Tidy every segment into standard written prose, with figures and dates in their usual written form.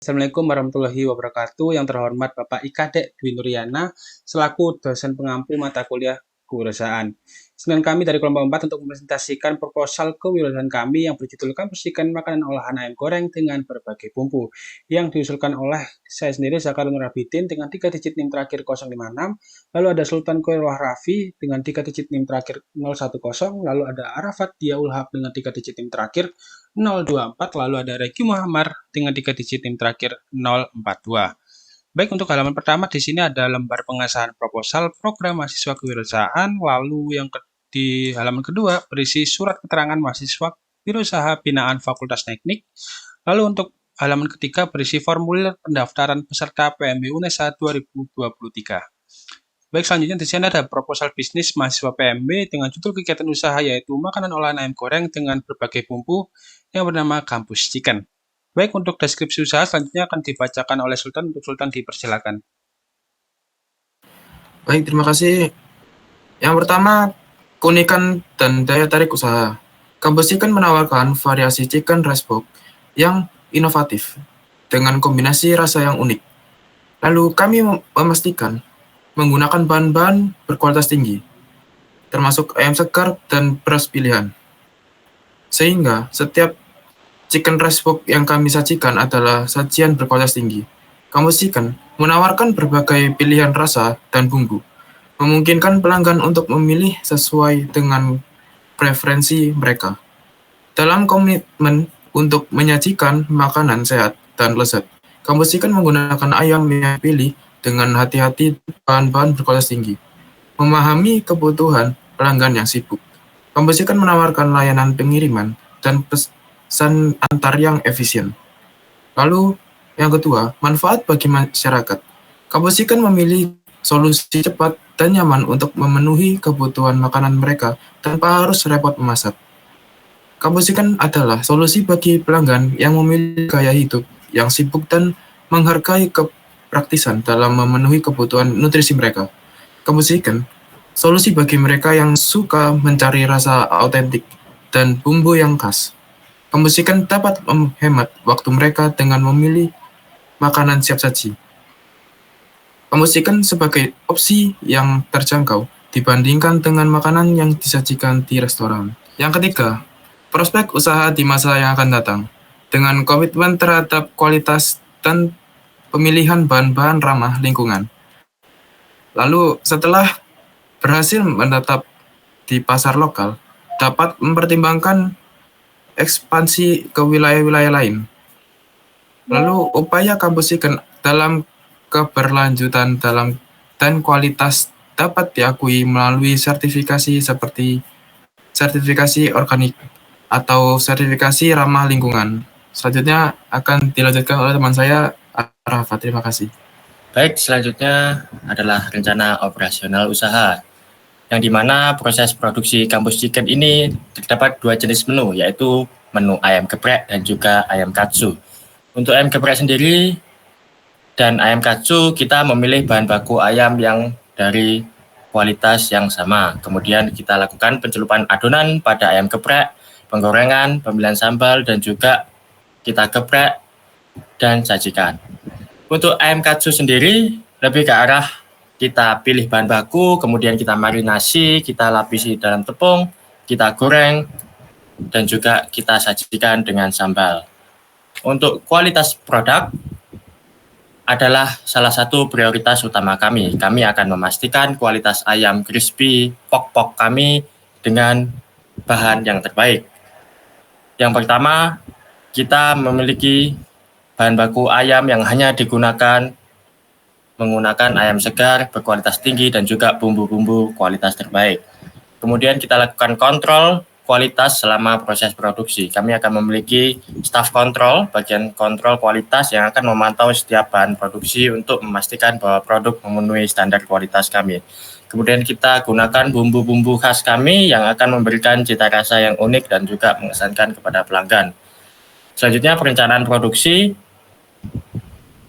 Assalamualaikum warahmatullahi wabarakatuh. Yang terhormat Bapak Ika Dek Dwi Nuryana selaku dosen pengampu mata kuliah kewirausahaan. Dengan kami dari kelompok 4 untuk mempresentasikan proposal kewirausahaan kami yang berjudulkan Persikan Makanan Olahan Ayam Goreng dengan Berbagai Bumbu yang diusulkan oleh saya sendiri Zakar Nur Abidin dengan 3 digit NIM terakhir 056, lalu ada Sultan Koirwah Raffi dengan 3 digit NIM terakhir 010, lalu ada Arafat Diaul Haq dengan 3 digit NIM terakhir 024, lalu ada Regi Muhammad dengan 3 digit NIM terakhir 042. Baik, untuk halaman pertama di sini ada lembar pengesahan proposal program mahasiswa kewirausahaan, lalu yang di halaman kedua berisi surat keterangan mahasiswa wirausaha binaan Fakultas Teknik, lalu untuk halaman ketiga berisi formulir pendaftaran peserta PMB UNESA 2023. Baik, selanjutnya di sini ada proposal bisnis mahasiswa PMB dengan judul kegiatan usaha yaitu makanan olahan ayam goreng dengan berbagai bumbu yang bernama Kampus Chicken. Baik, untuk deskripsi usaha selanjutnya akan dibacakan oleh Sultan. Untuk Sultan dipersilakan. Baik, terima kasih. Yang pertama, keunikan dan daya tarik usaha. Kampus Chicken menawarkan variasi chicken rice box yang inovatif dengan kombinasi rasa yang unik. Lalu kami memastikan menggunakan bahan-bahan berkualitas tinggi, termasuk ayam segar dan beras pilihan. Sehingga setiap chicken rice box yang kami sajikan adalah sajian berkualitas tinggi. Kampus Chicken menawarkan berbagai pilihan rasa dan bumbu, memungkinkan pelanggan untuk memilih sesuai dengan preferensi mereka. Dalam komitmen untuk menyajikan makanan sehat dan lezat, Kampus Chicken menggunakan ayam yang pilih dengan hati-hati bahan-bahan berkualitas tinggi. Memahami kebutuhan pelanggan yang sibuk, Kampus Chicken menawarkan layanan pengiriman dan pesan antar yang efisien. Lalu, yang kedua, manfaat bagi masyarakat. Kampus Chicken memilih solusi cepat dan nyaman untuk memenuhi kebutuhan makanan mereka tanpa harus repot memasak. Kampus Chicken adalah solusi bagi pelanggan yang memilih gaya hidup yang sibuk dan menghargai kepraktisan dalam memenuhi kebutuhan nutrisi mereka. Kampus Chicken, solusi bagi mereka yang suka mencari rasa autentik dan bumbu yang khas. Kampus Chicken dapat menghemat waktu mereka dengan memilih makanan siap saji. Kampus Chicken sebagai opsi yang terjangkau dibandingkan dengan makanan yang disajikan di restoran. Yang ketiga, prospek usaha di masa yang akan datang. Dengan komitmen terhadap kualitas dan pemilihan bahan-bahan ramah lingkungan. Lalu setelah berhasil menetap di pasar lokal, dapat mempertimbangkan ekspansi ke wilayah-wilayah lain. Lalu upaya Kampus Chicken dalam keberlanjutan dan kualitas dapat diakui melalui sertifikasi seperti sertifikasi organik atau sertifikasi ramah lingkungan. Selanjutnya akan dilanjutkan oleh teman saya, Arafat. Terima kasih. Baik, selanjutnya adalah rencana operasional usaha, yang dimana proses produksi Kampus Chicken ini terdapat 2 jenis menu, yaitu menu ayam geprek dan juga ayam katsu. Untuk ayam geprek sendiri dan ayam katsu, kita memilih bahan baku ayam yang dari kualitas yang sama. Kemudian kita lakukan pencelupan adonan pada ayam geprek, penggorengan, pemilihan sambal, dan juga kita geprek dan sajikan. Untuk ayam katsu sendiri lebih ke arah kita pilih bahan baku, kemudian kita marinasi, kita lapisi dalam tepung, kita goreng, dan juga kita sajikan dengan sambal. Untuk kualitas produk adalah salah satu prioritas utama kami. Kami akan memastikan kualitas ayam crispy pok-pok kami dengan bahan yang terbaik. Yang pertama, kita memiliki bahan baku ayam yang hanya digunakan menggunakan ayam segar berkualitas tinggi dan juga bumbu-bumbu kualitas terbaik. Kemudian kita lakukan kontrol kualitas selama proses produksi. Kami akan memiliki staf kontrol, bagian kontrol kualitas yang akan memantau setiap bahan produksi untuk memastikan bahwa produk memenuhi standar kualitas kami. Kemudian kita gunakan bumbu-bumbu khas kami yang akan memberikan cita rasa yang unik dan juga mengesankan kepada pelanggan. Selanjutnya perencanaan produksi.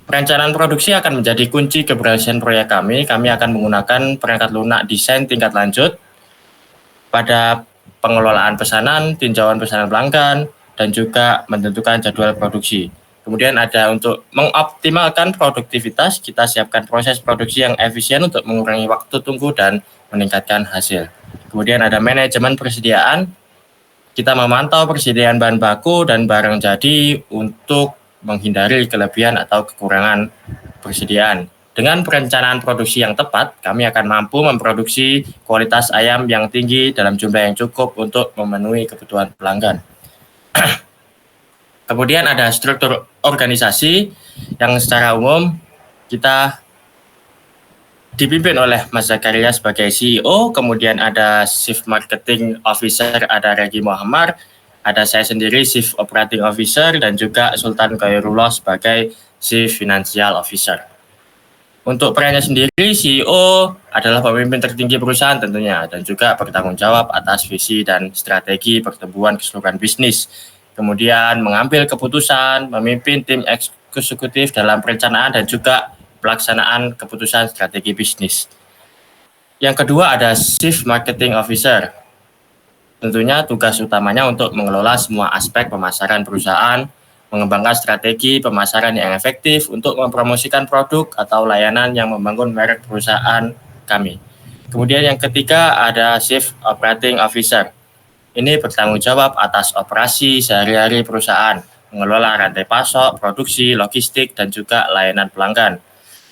Perencanaan produksi akan menjadi kunci keberhasilan proyek kami. Kami akan menggunakan perangkat lunak desain tingkat lanjut pada pengelolaan pesanan, tinjauan pesanan pelanggan, dan juga menentukan jadwal produksi. Kemudian ada untuk mengoptimalkan produktivitas, kita siapkan proses produksi yang efisien untuk mengurangi waktu tunggu dan meningkatkan hasil. Kemudian ada manajemen persediaan, kita memantau persediaan bahan baku dan barang jadi untuk menghindari kelebihan atau kekurangan persediaan. Dengan perencanaan produksi yang tepat, kami akan mampu memproduksi kualitas ayam yang tinggi dalam jumlah yang cukup untuk memenuhi kebutuhan pelanggan. Kemudian ada struktur organisasi yang secara umum kita dipimpin oleh Mas Zakaria sebagai CEO, kemudian ada Chief Marketing Officer, ada Regi Muhammad, ada saya sendiri Chief Operating Officer, dan juga Sultan Khairullah sebagai Chief Financial Officer. Untuk perannya sendiri, CEO adalah pemimpin tertinggi perusahaan tentunya, dan juga bertanggung jawab atas visi dan strategi pertumbuhan keseluruhan bisnis. Kemudian mengambil keputusan, memimpin tim eksekutif dalam perencanaan dan juga pelaksanaan keputusan strategi bisnis. Yang kedua ada Chief Marketing Officer. Tentunya tugas utamanya untuk mengelola semua aspek pemasaran perusahaan, mengembangkan strategi pemasaran yang efektif untuk mempromosikan produk atau layanan yang membangun merek perusahaan kami. Kemudian yang ketiga ada Chief Operating Officer. Ini bertanggung jawab atas operasi sehari-hari perusahaan, mengelola rantai pasok, produksi, logistik, dan juga layanan pelanggan.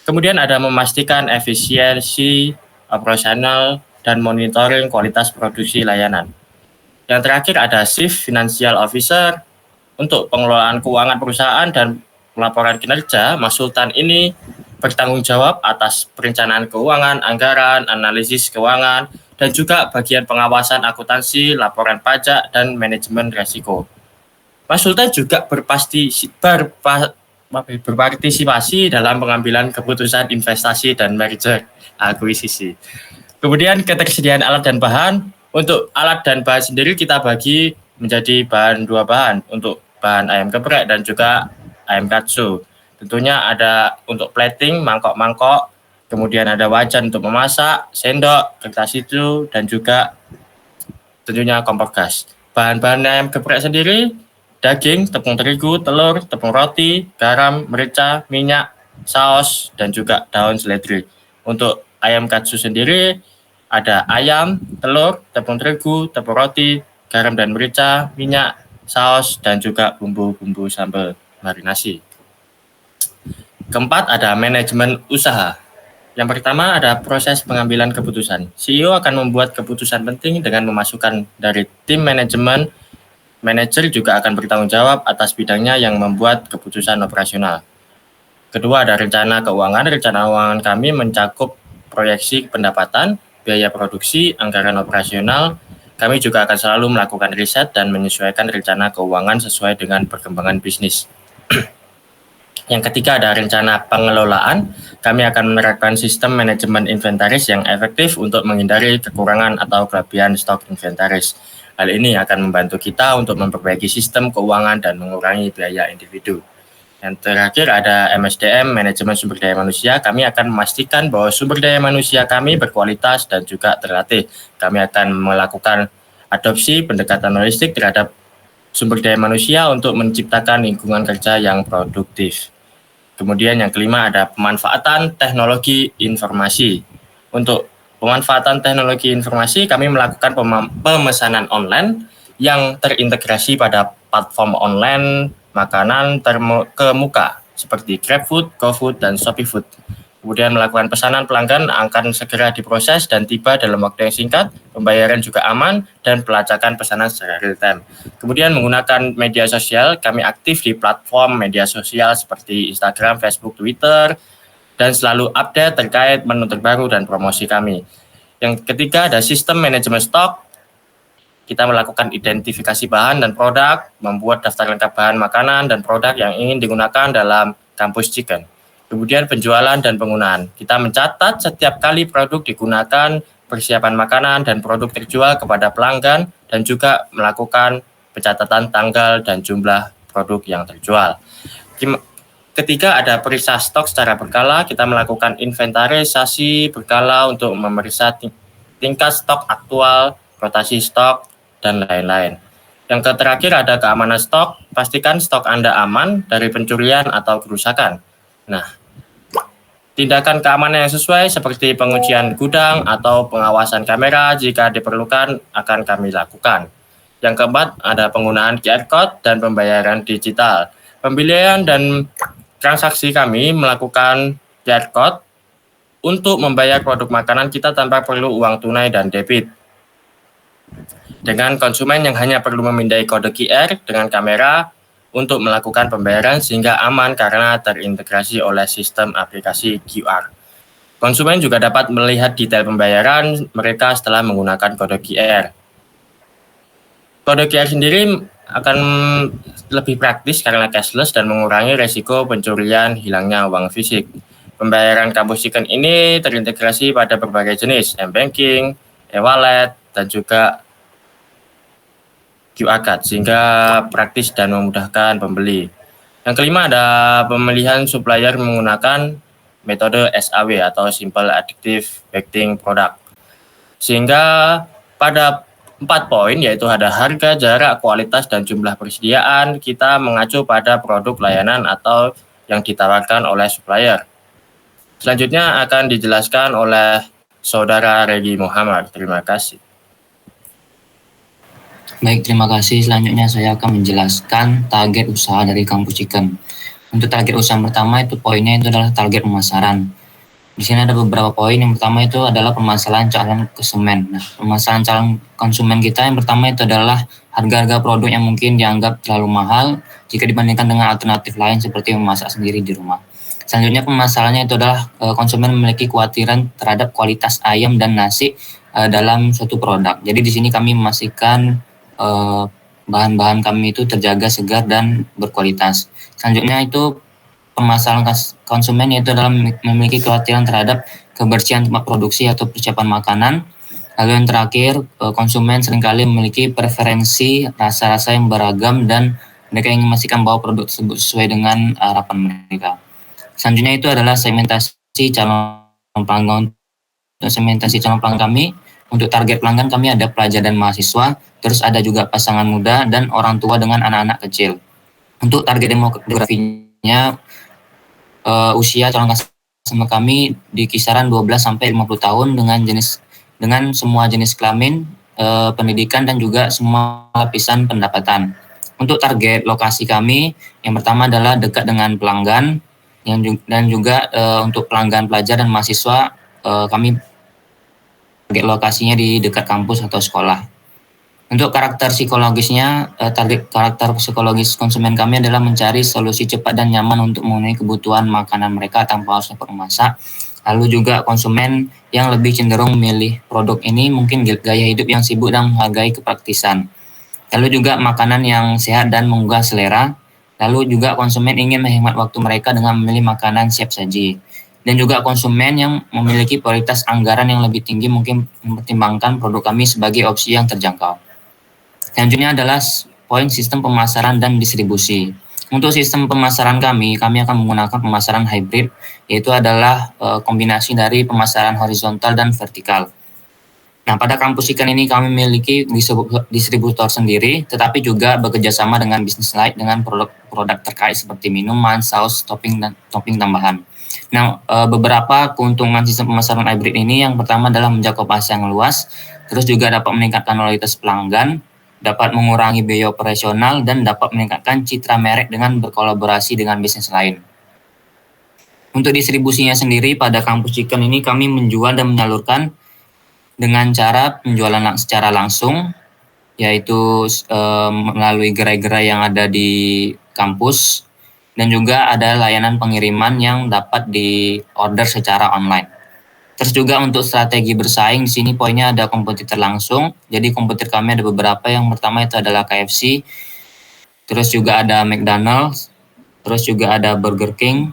Kemudian ada memastikan efisiensi operasional dan monitoring kualitas produksi layanan. Yang terakhir ada Chief Financial Officer. Untuk pengelolaan keuangan perusahaan dan pelaporan kinerja, Mas Sultan ini bertanggung jawab atas perencanaan keuangan, anggaran, analisis keuangan, dan juga bagian pengawasan akuntansi, laporan pajak, dan manajemen risiko. Mas Sultan juga berpartisipasi dalam pengambilan keputusan investasi dan merger akuisisi. Kemudian ketersediaan alat dan bahan. Untuk alat dan bahan sendiri kita bagi menjadi dua bahan, untuk bahan ayam geprek dan juga ayam katsu. Tentunya ada untuk plating, mangkok-mangkok, kemudian ada wajan untuk memasak, sendok, kertas hijau, dan juga tentunya kompor gas. Bahan-bahan ayam geprek sendiri, daging, tepung terigu, telur, tepung roti, garam, merica, minyak, saus, dan juga daun seledri. Untuk ayam katsu sendiri, ada ayam, telur, tepung terigu, tepung roti, garam dan merica, minyak, saus, dan juga bumbu-bumbu sambal marinasi. Keempat, ada manajemen usaha. Yang pertama ada proses pengambilan keputusan. CEO akan membuat keputusan penting dengan memasukkan dari tim manajemen. Manajer juga akan bertanggung jawab atas bidangnya yang membuat keputusan operasional. Kedua, ada rencana keuangan. Rencana keuangan kami mencakup proyeksi pendapatan, biaya produksi, anggaran operasional. Kami juga akan selalu melakukan riset dan menyesuaikan rencana keuangan sesuai dengan perkembangan bisnis. Yang ketiga ada rencana pengelolaan. Kami akan menerapkan sistem manajemen inventaris yang efektif untuk menghindari kekurangan atau kelebihan stok inventaris. Hal ini akan membantu kita untuk memperbaiki sistem keuangan dan mengurangi biaya individu. Yang terakhir ada MSDM, manajemen sumber daya manusia. Kami akan memastikan bahwa sumber daya manusia kami berkualitas dan juga terlatih. Kami akan melakukan adopsi pendekatan holistik terhadap sumber daya manusia untuk menciptakan lingkungan kerja yang produktif. Kemudian yang kelima ada pemanfaatan teknologi informasi. Untuk pemanfaatan teknologi informasi, kami melakukan pemesanan online yang terintegrasi pada platform online makanan terkemuka seperti GrabFood, GoFood, dan ShopeeFood. Kemudian melakukan pesanan pelanggan akan segera diproses dan tiba dalam waktu yang singkat, pembayaran juga aman, dan pelacakan pesanan secara real time. Kemudian menggunakan media sosial, kami aktif di platform media sosial seperti Instagram, Facebook, Twitter, dan selalu update terkait menu terbaru dan promosi kami. Yang ketiga ada sistem manajemen stok. Kita melakukan identifikasi bahan dan produk, membuat daftar lengkap bahan makanan dan produk yang ingin digunakan dalam Campus Chicken. Kemudian penjualan dan penggunaan. Kita mencatat setiap kali produk digunakan, persiapan makanan dan produk terjual kepada pelanggan, dan juga melakukan pencatatan tanggal dan jumlah produk yang terjual. Ketiga ada periksa stok secara berkala. Kita melakukan inventarisasi berkala untuk memeriksa tingkat stok aktual, rotasi stok, dan lain-lain. Yang terakhir ada keamanan stok. Pastikan stok Anda aman dari pencurian atau kerusakan. Nah, tindakan keamanan yang sesuai seperti pengujian gudang atau pengawasan kamera jika diperlukan akan kami lakukan. Yang keempat, ada penggunaan QR Code dan pembayaran digital. Pembelian dan transaksi kami melakukan QR Code untuk membayar produk makanan kita tanpa perlu uang tunai dan debit. Dengan konsumen yang hanya perlu memindai kode QR dengan kamera untuk melakukan pembayaran sehingga aman karena terintegrasi oleh sistem aplikasi QR. Konsumen juga dapat melihat detail pembayaran mereka setelah menggunakan kode QR. Kode QR sendiri akan lebih praktis karena cashless dan mengurangi resiko pencurian hilangnya uang fisik. Pembayaran Kampus Chicken ini terintegrasi pada berbagai jenis m-banking, e-wallet, dan juga QR Code sehingga praktis dan memudahkan pembeli. Yang kelima ada pemilihan supplier menggunakan metode SAW atau Simple Additive Baking Product. Sehingga pada 4 poin yaitu ada harga, jarak, kualitas, dan jumlah persediaan, kita mengacu pada produk layanan atau yang ditawarkan oleh supplier. Selanjutnya akan dijelaskan oleh Saudara Regi Muhammad. Terima kasih. Baik, terima kasih. Selanjutnya saya akan menjelaskan target usaha dari Kampus Chicken. Untuk target usaha pertama itu poinnya itu adalah target pemasaran. Di sini ada beberapa poin. Yang pertama itu adalah permasalahan calon konsumen. Nah, permasalahan calon konsumen kita yang pertama itu adalah harga-harga produk yang mungkin dianggap terlalu mahal jika dibandingkan dengan alternatif lain seperti memasak sendiri di rumah. Selanjutnya permasalahannya itu adalah konsumen memiliki kekhawatiran terhadap kualitas ayam dan nasi dalam suatu produk. Jadi di sini kami memastikan bahan-bahan kami itu terjaga segar dan berkualitas. Selanjutnya itu permasalahan konsumen yaitu adalah memiliki kekhawatiran terhadap kebersihan tempat produksi atau persiapan makanan. Lalu yang terakhir, konsumen seringkali memiliki preferensi rasa-rasa yang beragam dan mereka ingin memastikan bahwa produk tersebut sesuai dengan harapan mereka. Selanjutnya itu adalah segmentasi calon pelanggan. Untuk segmentasi calon pelanggan kami, untuk target pelanggan kami ada pelajar dan mahasiswa, terus ada juga pasangan muda dan orang tua dengan anak-anak kecil. Untuk target demografinya, usia calon customer kami di kisaran 12 sampai 50 tahun dengan semua jenis kelamin, pendidikan dan juga semua lapisan pendapatan. Untuk target lokasi kami, yang pertama adalah dekat dengan pelanggan, dan juga untuk pelanggan pelajar dan mahasiswa kami target lokasinya di dekat kampus atau sekolah. Untuk karakter psikologisnya, target karakter psikologis konsumen kami adalah mencari solusi cepat dan nyaman untuk memenuhi kebutuhan makanan mereka tanpa harus memasak. Lalu juga konsumen yang lebih cenderung memilih produk ini mungkin gaya hidup yang sibuk dan menghargai kepraktisan. Lalu juga makanan yang sehat dan menggugah selera. Lalu juga konsumen ingin menghemat waktu mereka dengan memilih makanan siap saji. Dan juga konsumen yang memiliki prioritas anggaran yang lebih tinggi mungkin mempertimbangkan produk kami sebagai opsi yang terjangkau. Selanjutnya adalah poin sistem pemasaran dan distribusi. Untuk sistem pemasaran kami akan menggunakan pemasaran hybrid, yaitu adalah kombinasi dari pemasaran horizontal dan vertikal. Nah, pada Kampus Chicken ini kami memiliki distributor sendiri, tetapi juga bekerjasama dengan bisnis lain dengan produk terkait seperti minuman, saus, topping tambahan. Nah, beberapa keuntungan sistem pemasaran hybrid ini yang pertama adalah menjangkau pasar yang luas, terus juga dapat meningkatkan loyalitas pelanggan, dapat mengurangi biaya operasional, dan dapat meningkatkan citra merek dengan berkolaborasi dengan bisnis lain. Untuk distribusinya sendiri pada Kampus Chicken ini kami menjual dan menyalurkan dengan cara penjualan secara langsung, yaitu melalui gerai-gerai yang ada di kampus, dan juga ada layanan pengiriman yang dapat di-order secara online. Terus juga untuk strategi bersaing di sini poinnya ada kompetitor langsung. Jadi kompetitor kami ada beberapa. Yang pertama itu adalah KFC, terus juga ada McDonald's, terus juga ada Burger King.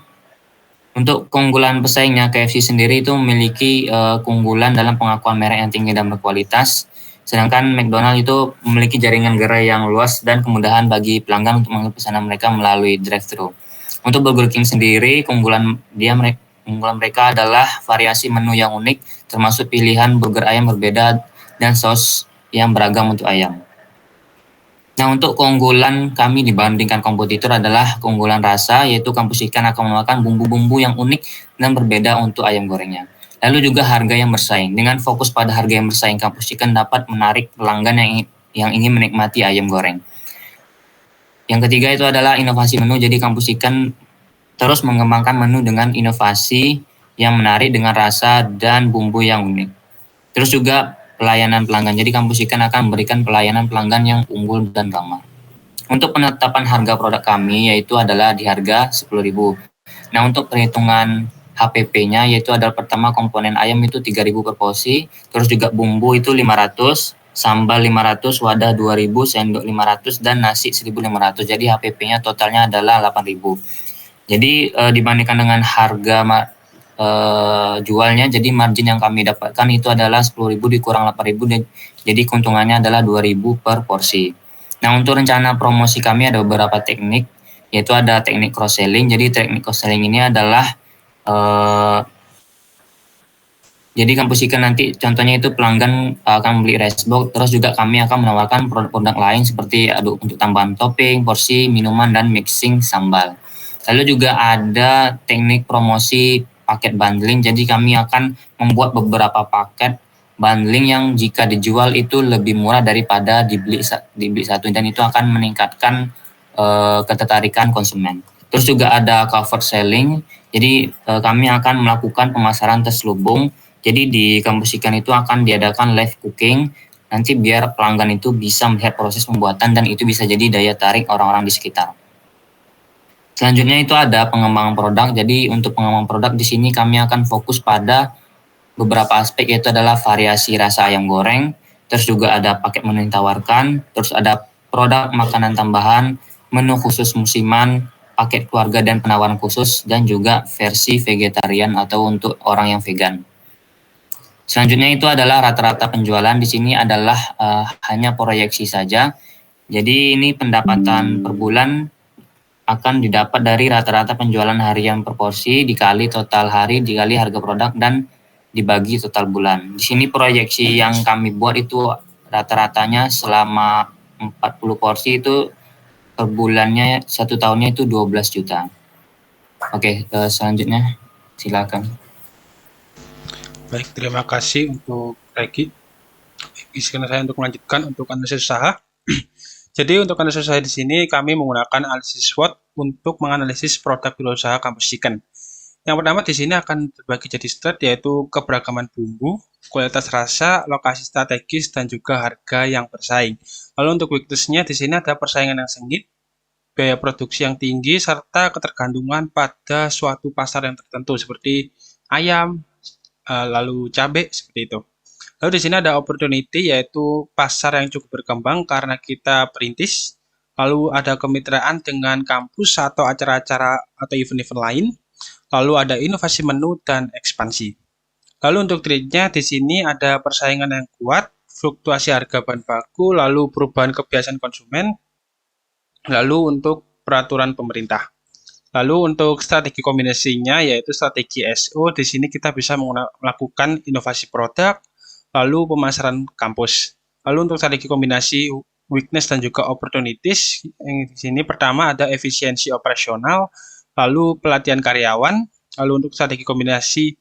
Untuk keunggulan pesaingnya, KFC sendiri itu memiliki keunggulan dalam pengakuan merek yang tinggi dan berkualitas. Sedangkan McDonald's itu memiliki jaringan gerai yang luas dan kemudahan bagi pelanggan untuk mengambil pesanan mereka melalui drive-thru. Untuk Burger King sendiri, keunggulan mereka adalah variasi menu yang unik, termasuk pilihan burger ayam berbeda dan saus yang beragam untuk ayam. Nah, untuk keunggulan kami dibandingkan kompetitor adalah keunggulan rasa, yaitu Kampus Ikan akan menawarkan bumbu-bumbu yang unik dan berbeda untuk ayam gorengnya. Lalu juga harga yang bersaing. Dengan fokus pada harga yang bersaing, Kampus Ikan dapat menarik pelanggan yang ingin menikmati ayam goreng. Yang ketiga itu adalah inovasi menu. Jadi Kampus Ikan terus mengembangkan menu dengan inovasi yang menarik dengan rasa dan bumbu yang unik. Terus juga pelayanan pelanggan. Jadi Kampus Ikan akan memberikan pelayanan pelanggan yang unggul dan ramah. Untuk penetapan harga produk kami yaitu adalah di harga 10.000. Nah, untuk perhitungan HPP-nya yaitu adalah pertama komponen ayam itu 3.000 per porsi, terus juga bumbu itu 500, sambal 500, wadah 2.000, sendok 500 dan nasi 1.500. Jadi HPP-nya totalnya adalah 8.000. Jadi dibandingkan dengan harga jualnya, jadi margin yang kami dapatkan itu adalah 10.000 dikurang 8.000, jadi keuntungannya adalah 2.000 per porsi. Nah, untuk rencana promosi kami ada beberapa teknik, yaitu ada teknik cross selling. Jadi teknik cross selling ini adalah jadi Kampus Ikan nanti contohnya itu pelanggan akan beli rice box, terus juga kami akan menawarkan produk-produk lain seperti untuk tambahan topping, porsi, minuman, dan mixing sambal. Lalu juga ada teknik promosi paket bundling, jadi kami akan membuat beberapa paket bundling yang jika dijual itu lebih murah daripada dibeli satu, dan itu akan meningkatkan ketertarikan konsumen. Terus juga ada cover selling, jadi kami akan melakukan pemasaran terselubung. Jadi di Kampus Ikan itu akan diadakan live cooking, nanti biar pelanggan itu bisa melihat proses pembuatan dan itu bisa jadi daya tarik orang-orang di sekitar. Selanjutnya itu ada pengembangan produk. Jadi untuk pengembangan produk di sini kami akan fokus pada beberapa aspek, yaitu adalah variasi rasa ayam goreng, terus juga ada paket menu yang ditawarkan, terus ada produk makanan tambahan, menu khusus musiman, paket keluarga dan penawaran khusus, dan juga versi vegetarian atau untuk orang yang vegan. Selanjutnya itu adalah rata-rata penjualan. Di sini adalah hanya proyeksi saja. Jadi ini pendapatan per bulan akan didapat dari rata-rata penjualan harian per porsi dikali total hari dikali harga produk dan dibagi total bulan. Di sini proyeksi yang kami buat itu rata-ratanya selama 40 porsi itu per bulannya 1 tahunnya itu 12 juta. Oke, selanjutnya silakan. Baik, terima kasih untuk Regi. Izinkan saya untuk melanjutkan untuk analisis usaha. Jadi untuk analisis usaha di sini kami menggunakan analisis SWOT untuk menganalisis produk wirausaha Kampus Ikan. Yang pertama di sini akan terbagi jadi strat, yaitu keberagaman bumbu, kualitas rasa, lokasi strategis, dan juga harga yang bersaing. Lalu untuk weakness-nya di sini ada persaingan yang sengit, biaya produksi yang tinggi, serta ketergantungan pada suatu pasar yang tertentu seperti ayam, lalu cabai seperti itu. Lalu di sini ada opportunity, yaitu pasar yang cukup berkembang karena kita perintis. Lalu ada kemitraan dengan kampus atau acara-acara atau event-event lain. Lalu ada inovasi menu dan ekspansi. Lalu untuk trade-nya di sini ada persaingan yang kuat, fluktuasi harga bahan baku, lalu perubahan kebiasaan konsumen, lalu untuk peraturan pemerintah. Lalu untuk strategi kombinasinya yaitu strategi SO, di sini kita bisa melakukan inovasi produk, lalu pemasaran kampus. Lalu untuk strategi kombinasi weakness dan juga opportunities, yang di sini pertama ada efisiensi operasional, lalu pelatihan karyawan, lalu untuk strategi kombinasi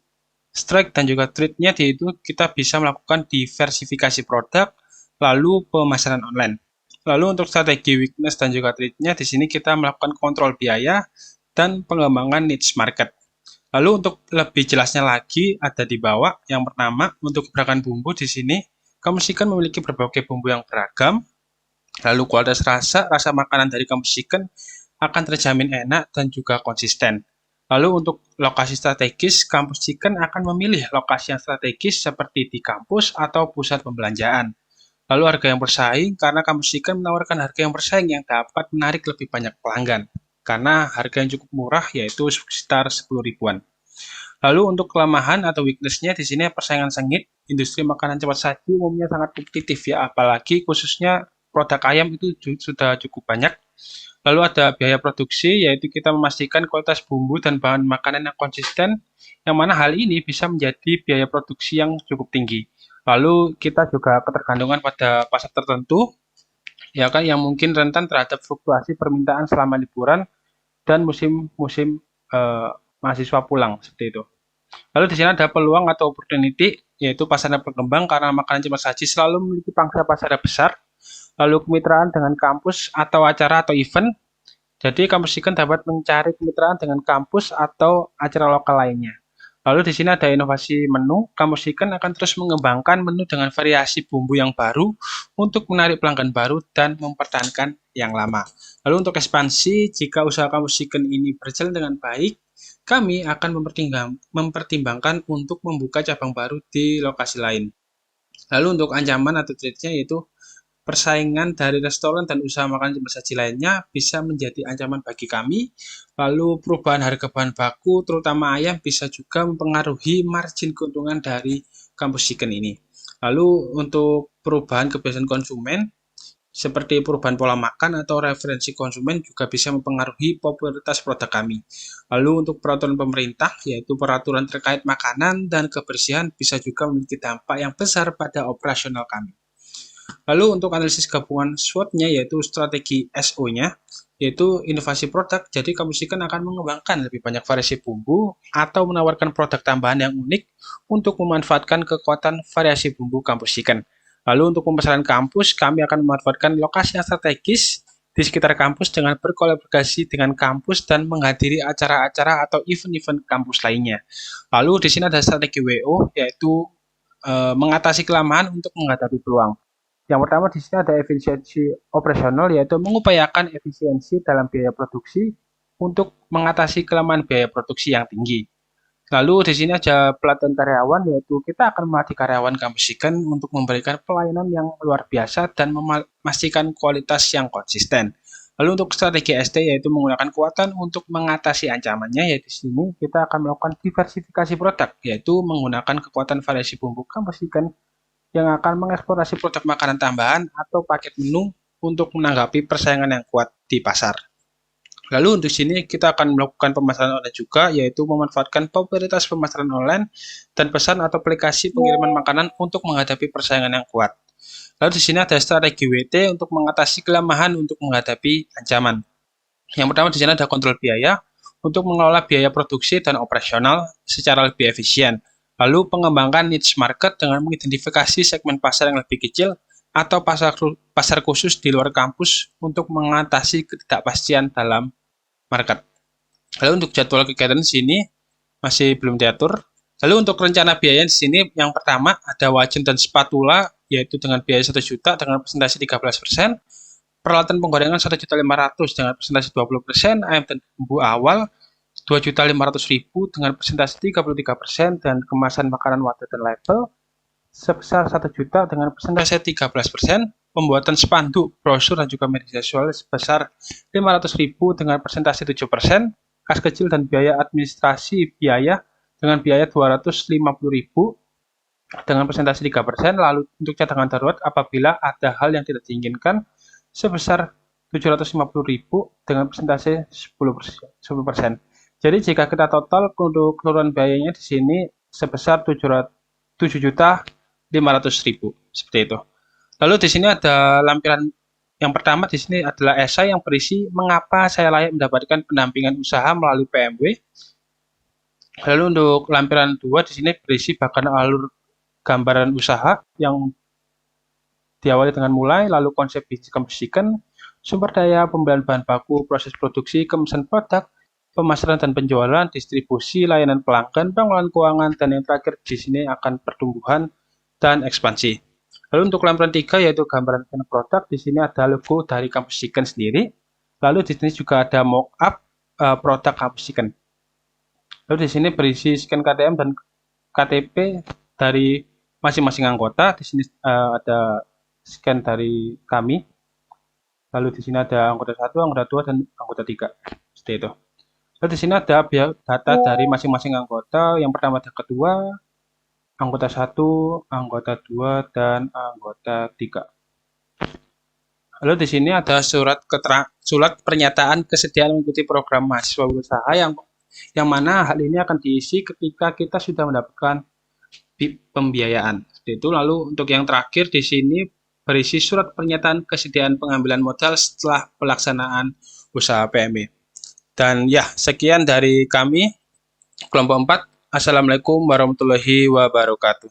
strike dan juga trade-nya itu kita bisa melakukan diversifikasi produk, lalu pemasaran online. Lalu untuk strategi weakness dan juga trade-nya di sini kita melakukan kontrol biaya dan pengembangan niche market. Lalu untuk lebih jelasnya lagi ada di bawah. Yang pertama untuk keberagaman bumbu di sini Kampus Ikan memiliki berbagai bumbu yang beragam. Lalu kualitas rasa makanan dari Kampus Ikan akan terjamin enak dan juga konsisten. Lalu untuk lokasi strategis, Kampus Ikan akan memilih lokasi yang strategis seperti di kampus atau pusat pembelanjaan. Lalu harga yang bersaing, karena Kampus Ikan menawarkan harga yang bersaing yang dapat menarik lebih banyak pelanggan. Karena harga yang cukup murah yaitu sekitar 10 ribuan. Lalu untuk kelemahan atau weakness-nya di sini persaingan sengit, industri makanan cepat saji umumnya sangat kompetitif ya, apalagi khususnya produk ayam itu sudah cukup banyak. Lalu ada biaya produksi, yaitu kita memastikan kualitas bumbu dan bahan makanan yang konsisten, yang mana hal ini bisa menjadi biaya produksi yang cukup tinggi. Lalu kita juga ketergantungan pada pasar tertentu, ya kan, yang mungkin rentan terhadap fluktuasi permintaan selama liburan dan musim-musim mahasiswa pulang seperti itu. Lalu di sini ada peluang atau opportunity, yaitu pasar yang berkembang karena makanan cepat saji selalu memiliki pangsa pasar yang besar. Lalu kemitraan dengan kampus atau acara atau event. Jadi kampus Chicken dapat mencari kemitraan dengan kampus atau acara lokal lainnya. Lalu di sini ada inovasi menu. Kampus Chicken akan terus mengembangkan menu dengan variasi bumbu yang baru untuk menarik pelanggan baru dan mempertahankan yang lama. Lalu untuk ekspansi, jika usaha kampus Chicken ini berjalan dengan baik, kami akan mempertimbangkan untuk membuka cabang baru di lokasi lain. Lalu untuk ancaman atau threat-nya yaitu persaingan dari restoran dan usaha makanan cepat saji lainnya bisa menjadi ancaman bagi kami. Lalu perubahan harga bahan baku, terutama ayam, bisa juga mempengaruhi margin keuntungan dari kampus Chicken ini. Lalu untuk perubahan kebiasaan konsumen, seperti perubahan pola makan atau referensi konsumen juga bisa mempengaruhi popularitas produk kami. Lalu untuk peraturan pemerintah, yaitu peraturan terkait makanan dan kebersihan bisa juga memiliki dampak yang besar pada operasional kami. Lalu untuk analisis gabungan SWOT-nya, yaitu strategi SO-nya, yaitu inovasi produk. Jadi kampus Chicken akan mengembangkan lebih banyak variasi bumbu atau menawarkan produk tambahan yang unik untuk memanfaatkan kekuatan variasi bumbu kampus Chicken. Lalu untuk pemasaran kampus, kami akan memanfaatkan lokasi yang strategis di sekitar kampus dengan berkolaborasi dengan kampus dan menghadiri acara-acara atau event-event kampus lainnya. Lalu di sini ada strategi WO, yaitu mengatasi kelemahan untuk menghadapi peluang. Yang pertama di sini ada efisiensi operasional, yaitu mengupayakan efisiensi dalam biaya produksi untuk mengatasi kelemahan biaya produksi yang tinggi. Lalu di sini ada pelatihan karyawan, yaitu kita akan melatih karyawan kampus Chicken untuk memberikan pelayanan yang luar biasa dan memastikan kualitas yang konsisten. Lalu untuk strategi ST, yaitu menggunakan kekuatan untuk mengatasi ancamannya, yaitu di sini kita akan melakukan diversifikasi produk, yaitu menggunakan kekuatan variasi bumbu kampus Chicken yang akan mengeksplorasi produk makanan tambahan atau paket menu untuk menanggapi persaingan yang kuat di pasar. Lalu untuk sini kita akan melakukan pemasaran online juga, yaitu memanfaatkan popularitas pemasaran online dan pesan atau aplikasi pengiriman makanan untuk menghadapi persaingan yang kuat. Lalu di sini ada strategi WT untuk mengatasi kelemahan untuk menghadapi ancaman. Yang pertama di sini ada kontrol biaya untuk mengelola biaya produksi dan operasional secara lebih efisien. Lalu pengembangkan niche market dengan mengidentifikasi segmen pasar yang lebih kecil atau pasar khusus di luar kampus untuk mengatasi ketidakpastian dalam market. Lalu untuk jadwal kegiatan di sini masih belum diatur. Lalu untuk rencana biaya di sini yang pertama ada wajan dan spatula, yaitu dengan biaya 1 juta dengan presentasi 13%, peralatan penggorengan 1.500.000 dengan presentasi 20%, ayam dan bumbu awal 2.500.000 dengan presentasi 33%, dan kemasan makanan wadah dan label sebesar 1 juta dengan presentasi 13%, pembuatan spanduk, brosur dan juga media sosial sebesar 500.000 dengan presentasi 7%, kas kecil dan biaya administrasi biaya dengan biaya 250.000 dengan presentasi 3%, lalu untuk cadangan darurat apabila ada hal yang tidak diinginkan sebesar 750.000 dengan presentasi 10%. Jadi jika kita total untuk keseluruhan biayanya di sini sebesar 7.500.000 seperti itu. Lalu di sini ada lampiran yang pertama di sini adalah esai yang berisi mengapa saya layak mendapatkan pendampingan usaha melalui PMW. Lalu untuk lampiran 2 di sini berisi bahkan alur gambaran usaha yang diawali dengan mulai, lalu konsep bisnis kampus Chicken, sumber daya, pembelian bahan baku, proses produksi, kemasan produk, pemasaran dan penjualan, distribusi, layanan pelanggan, pengelolaan keuangan, dan yang terakhir di sini akan pertumbuhan dan ekspansi. Lalu untuk lampiran 3 yaitu gambaran produk, di sini ada logo dari kampus Chicken sendiri. Lalu di sini juga ada mock-up produk kampus Chicken. Lalu di sini berisi scan KTM dan KTP dari masing-masing anggota. Di sini ada scan dari kami. Lalu di sini ada anggota 1, anggota 2, dan anggota 3. Seperti itu. Lalu di sini ada data dari masing-masing anggota. Yang pertama ada ketua, anggota 1, anggota 2, dan anggota 3. Lalu di sini ada surat pernyataan kesediaan mengikuti program mahasiswa usaha yang mana hal ini akan diisi ketika kita sudah mendapatkan pembiayaan. Seperti itu. Lalu untuk yang terakhir di sini berisi surat pernyataan kesediaan pengambilan modal setelah pelaksanaan usaha PMI. Dan ya, sekian dari kami, kelompok 4. Assalamualaikum warahmatullahi wabarakatuh.